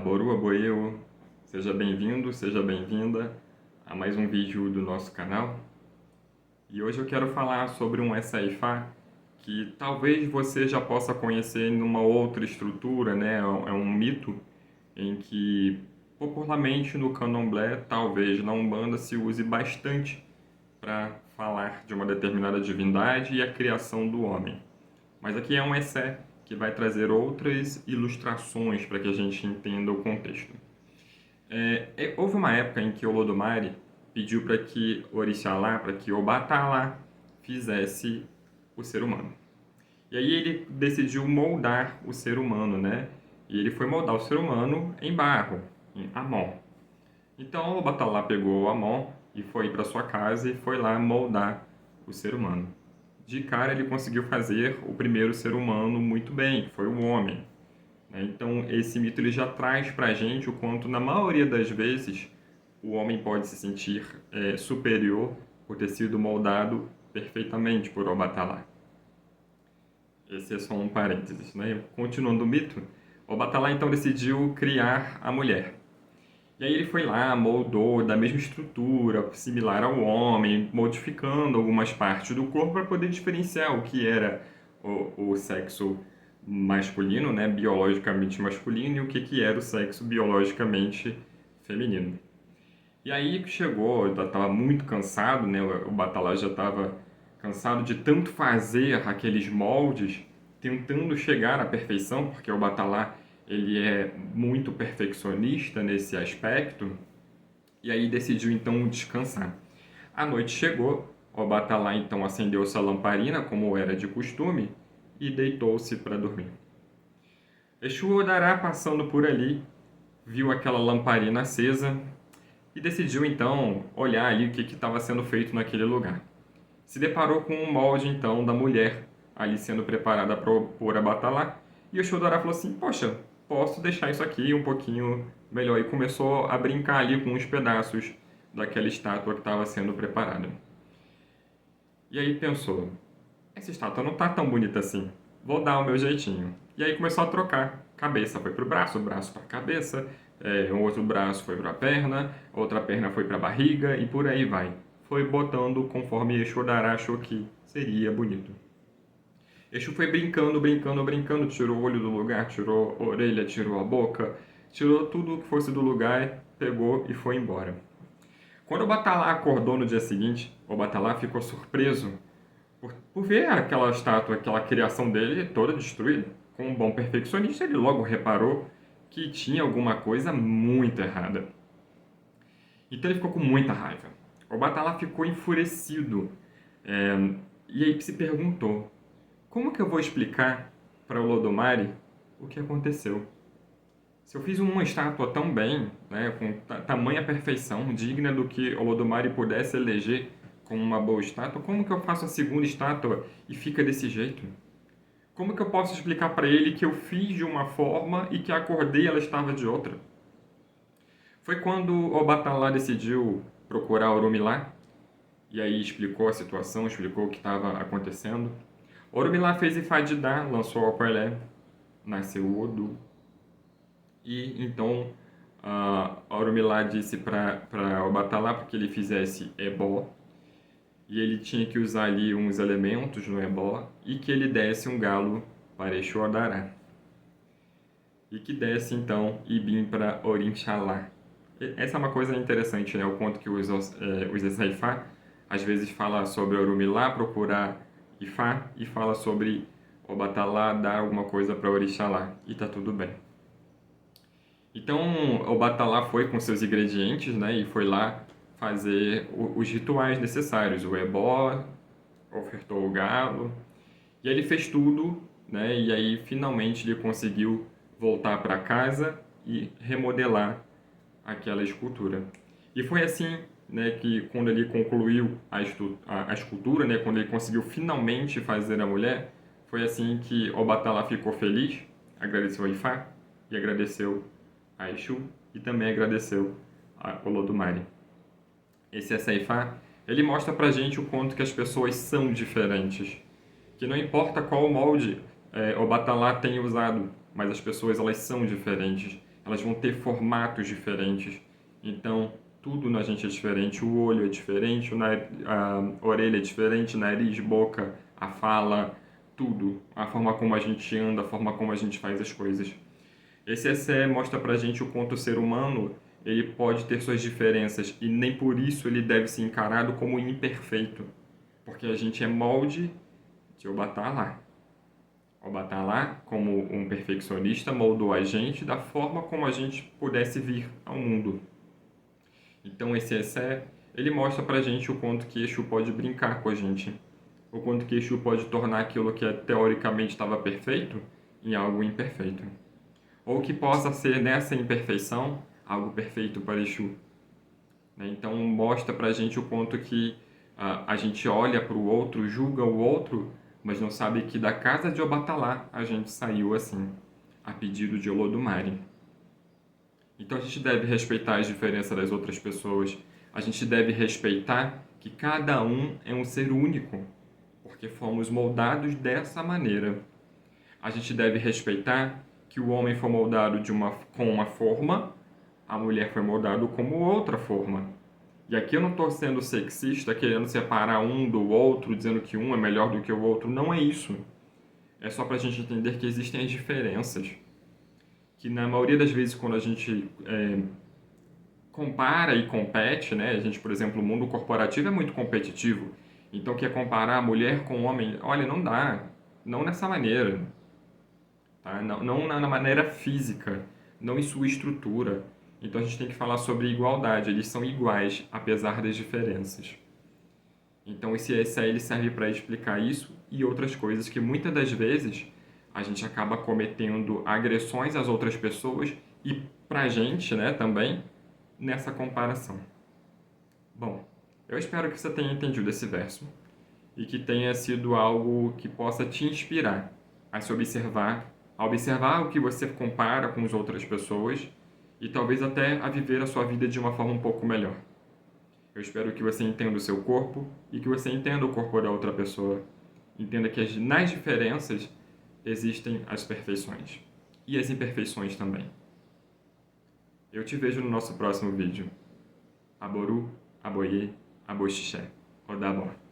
Boa Boeu, seja bem-vindo, seja bem-vinda a mais um vídeo do nosso canal. E hoje eu quero falar sobre um Essa-Ifá que talvez você já possa conhecer numa outra estrutura, né? É um mito em que popularmente no candomblé, talvez na Umbanda, se use bastante para falar de uma determinada divindade e a criação do homem. Mas aqui é um essé que vai trazer outras ilustrações para que a gente entenda o contexto. Houve uma época em que Olodumare pediu para que Orixalá, para que Obatalá fizesse o ser humano. E aí ele decidiu moldar o ser humano, né? E ele foi moldar o ser humano em barro, em Amon. Então Obatalá pegou o Amon e foi para sua casa e foi lá moldar o ser humano. De cara ele conseguiu fazer o primeiro ser humano muito bem, que foi o homem. Então esse mito ele já traz para a gente o quanto, na maioria das vezes, o homem pode se sentir superior por ter sido moldado perfeitamente por Obatalá. Esse é só um parênteses, né? Continuando o mito, Obatalá então decidiu criar a mulher. E aí ele foi lá, moldou da mesma estrutura, similar ao homem, modificando algumas partes do corpo para poder diferenciar o que era o sexo masculino, né, biologicamente masculino, e o que era o sexo biologicamente feminino. E aí que chegou, eu estava muito cansado, né, o Batalá já estava cansado de tanto fazer aqueles moldes, tentando chegar à perfeição, porque o Batalá ele é muito perfeccionista nesse aspecto, e aí decidiu então descansar. A noite chegou, o Batalá então acendeu sua lamparina, como era de costume, e deitou-se para dormir. Exu Odará, passando por ali, viu aquela lamparina acesa e decidiu então olhar ali o que estava sendo feito naquele lugar. Se deparou com um molde então da mulher ali sendo preparada para pôr a Batalá, e o Exu Odará falou assim: poxa, posso deixar isso aqui um pouquinho melhor. E começou a brincar ali com os pedaços daquela estátua que estava sendo preparada. E aí pensou: essa estátua não está tão bonita assim, vou dar o meu jeitinho. E aí começou a trocar. Cabeça foi para o braço para a cabeça, um outro braço foi para a perna, outra perna foi para a barriga e por aí vai. Foi botando conforme Exu Odará achou que seria bonito. Exu foi brincando, brincando, brincando, tirou o olho do lugar, tirou a orelha, tirou a boca, tirou tudo que fosse do lugar, pegou e foi embora. Quando o Batalá acordou no dia seguinte, o Batalá ficou surpreso por ver aquela estátua, aquela criação dele toda destruída. Com um bom perfeccionista, ele logo reparou que tinha alguma coisa muito errada. Então ele ficou com muita raiva. O Batalá ficou enfurecido e aí se perguntou: como que eu vou explicar para o Olodumare o que aconteceu? Se eu fiz uma estátua tão bem, né, com tamanha perfeição, digna do que Olodumare pudesse eleger como uma boa estátua, como que eu faço a segunda estátua e fica desse jeito? Como que eu posso explicar para ele que eu fiz de uma forma e que acordei ela estava de outra? Foi quando o Batalá decidiu procurar Orumilá, e aí explicou a situação, explicou o que estava acontecendo. Orumilá fez Ifá-Didá, lançou o Opalé, nasceu o Odu. E então a Orumilá disse para o Batalá para que ele fizesse ebó, e ele tinha que usar ali uns elementos no ebó, e que ele desse um galo para Exu Odará. E que desse então Ibim para Orixalá. Essa é uma coisa interessante, né? O quanto que os Essa-Ifá às vezes fala sobre Orumilá procurar Ifá e fala sobre Obatalá dar alguma coisa para Orixalá. E tá tudo bem. Então o Batalá foi com seus ingredientes, né, e foi lá fazer os rituais necessários, o ebó, ofertou o galo, e aí ele fez tudo, né, e aí finalmente ele conseguiu voltar para casa e remodelar aquela escultura. E foi assim, né, que quando ele concluiu a escultura, né, quando ele conseguiu finalmente fazer a mulher, foi assim que Obatalá ficou feliz, agradeceu a Ifá e agradeceu a Exu e também agradeceu a Olodumare. Esse Essa-Ifá, ele mostra pra gente o quanto que as pessoas são diferentes, que não importa qual molde Obatalá tenha usado, mas as pessoas elas são diferentes elas vão ter formatos diferentes. Então, tudo na gente é diferente, o olho é diferente, a orelha é diferente, nariz, boca, a fala, tudo. A forma como a gente anda, a forma como a gente faz as coisas. Esse essé mostra pra gente o quanto o ser humano ele pode ter suas diferenças e nem por isso ele deve ser encarado como imperfeito. Porque a gente é molde de Obatalá. Obatalá, como um perfeccionista, moldou a gente da forma como a gente pudesse vir ao mundo. Então esse essé, ele mostra pra gente o quanto que Exu pode brincar com a gente. O quanto que Exu pode tornar aquilo que teoricamente estava perfeito em algo imperfeito. Ou que possa ser nessa imperfeição algo perfeito para Exu. Então mostra pra gente o quanto que a gente olha para o outro, julga o outro, mas não sabe que da casa de Obatalá a gente saiu assim, a pedido de Olodumare. Então a gente deve respeitar as diferenças das outras pessoas, a gente deve respeitar que cada um é um ser único, porque fomos moldados dessa maneira. A gente deve respeitar que o homem foi moldado com uma forma, a mulher foi moldada como outra forma. E aqui eu não estou sendo sexista, querendo separar um do outro, dizendo que um é melhor do que o outro. Não é isso. É só para a gente entender que existem as diferenças. Que na maioria das vezes, quando a gente compara e compete, né? A gente, por exemplo, o mundo corporativo é muito competitivo. Então, quer comparar a mulher com o homem? Olha, não dá. Não nessa maneira. Tá? Não na maneira física. Não em sua estrutura. Então, a gente tem que falar sobre igualdade. Eles são iguais, apesar das diferenças. Então, esse essay ele serve para explicar isso e outras coisas que muitas das vezes a gente acaba cometendo agressões às outras pessoas e para a gente, né, também, nessa comparação. Bom, eu espero que você tenha entendido esse verso e que tenha sido algo que possa te inspirar a se observar, a observar o que você compara com as outras pessoas e talvez até a viver a sua vida de uma forma um pouco melhor. Eu espero que você entenda o seu corpo e que você entenda o corpo da outra pessoa. Entenda que nas diferenças existem as perfeições e as imperfeições também. Eu te vejo no nosso próximo vídeo. Aboru, aboye, aboxixé. Odabó.